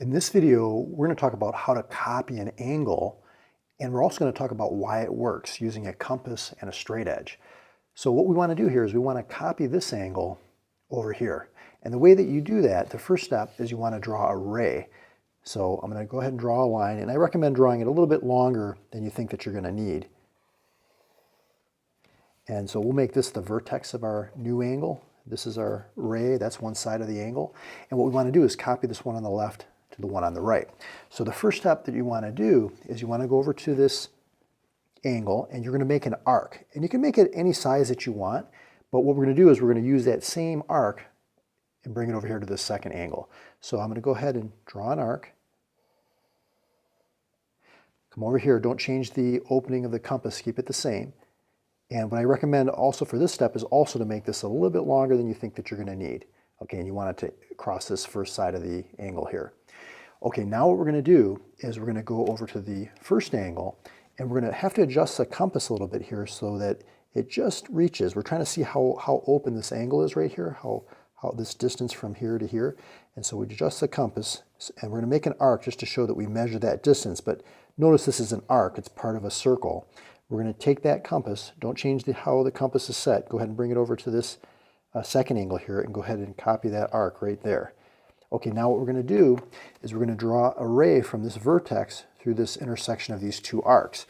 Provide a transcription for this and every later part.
In this video, we're going to talk about how to copy an angle, and we're also going to talk about why it works using a compass and a straight edge. So what we want to do here is we want to copy this angle over here. And the way that you do that, the first step is you want to draw a ray. So I'm going to go ahead and draw a line, and I recommend drawing it a little bit longer than you think that you're going to need. And so we'll make this the vertex of our new angle. This is our ray, that's one side of the angle. And what we want to do is copy this one on the left to the one on the right. So the first step that you want to do is you want to go over to this angle and you're going to make an arc. And you can make it any size that you want, but what we're going to do is we're going to use that same arc and bring it over here to this second angle. So I'm going to go ahead and draw an arc. Come over here, don't change the opening of the compass, keep it the same. And what I recommend also for this step is also to make this a little bit longer than you think that you're going to need. Okay, and you want it to cross this first side of the angle here. Okay, now what we're going to do is we're going to go over to the first angle, and we're going to have to adjust the compass a little bit here so that it just reaches. We're trying to see how open this angle is right here, how this distance from here to here. And so we adjust the compass, and we're going to make an arc just to show that we measure that distance. But notice this is an arc, it's part of a circle. We're going to take that compass, don't change how the compass is set, go ahead and bring it over to this second angle here and go ahead and copy that arc right there. Okay, now what we're going to do is we're going to draw a ray from this vertex through this intersection of these two arcs,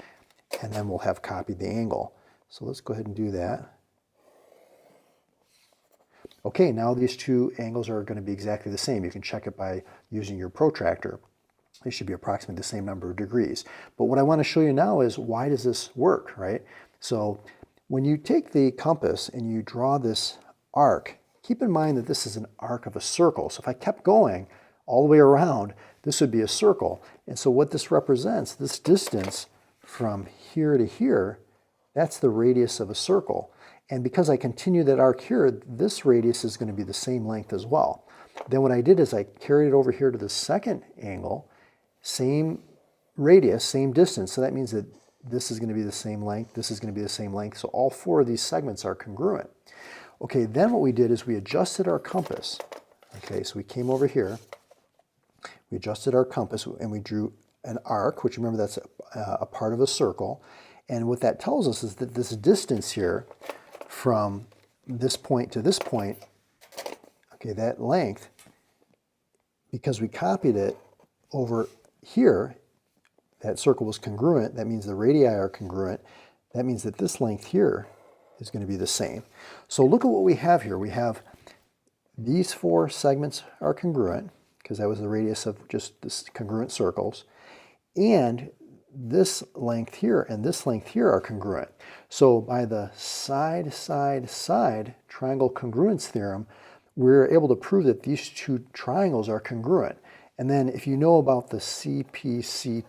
and then we'll have copied the angle. So let's go ahead and do that. Okay, now these two angles are going to be exactly the same. You can check it by using your protractor. They should be approximately the same number of degrees. But what I want to show you now is why does this work, right? So when you take the compass and you draw this arc, keep in mind that this is an arc of a circle. So if I kept going all the way around, this would be a circle. And so what this represents, this distance from here to here, that's the radius of a circle. And because I continue that arc here, this radius is going to be the same length as well. Then what I did is I carried it over here to the second angle, same radius, same distance. So that means that this is going to be the same length, this is going to be the same length. So all four of these segments are congruent. Okay, then what we did is we adjusted our compass. Okay, so we came over here, we adjusted our compass, and we drew an arc, which remember that's a part of a circle. And what that tells us is that this distance here from this point to this point, okay, that length, because we copied it over here, that circle was congruent, that means the radii are congruent, that means that this length here is going to be the same. So look at what we have here. We have these four segments are congruent, because that was the radius of just this congruent circles, and this length here and this length here are congruent. So by the side triangle congruence theorem, we're able to prove that these two triangles are congruent. And then if you know about the CPCTC,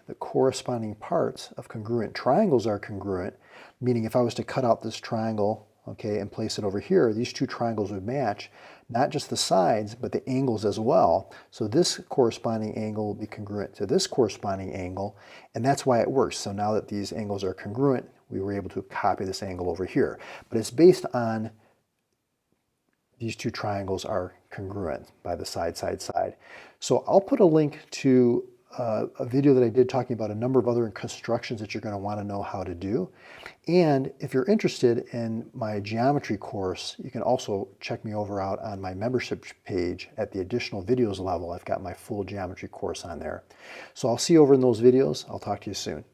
the corresponding parts of congruent triangles are congruent, meaning if I was to cut out this triangle, okay, and place it over here, these two triangles would match, not just the sides, but the angles as well. So this corresponding angle will be congruent to this corresponding angle, and that's why it works. So now that these angles are congruent, we were able to copy this angle over here. But it's based on these two triangles are congruent by the side. So I'll put a link to a video that I did talking about a number of other constructions that you're going to want to know how to do. And if you're interested in my geometry course, you can also check me over out on my membership page at the additional videos level. I've got my full geometry course on there. So I'll see you over in those videos. I'll talk to you soon.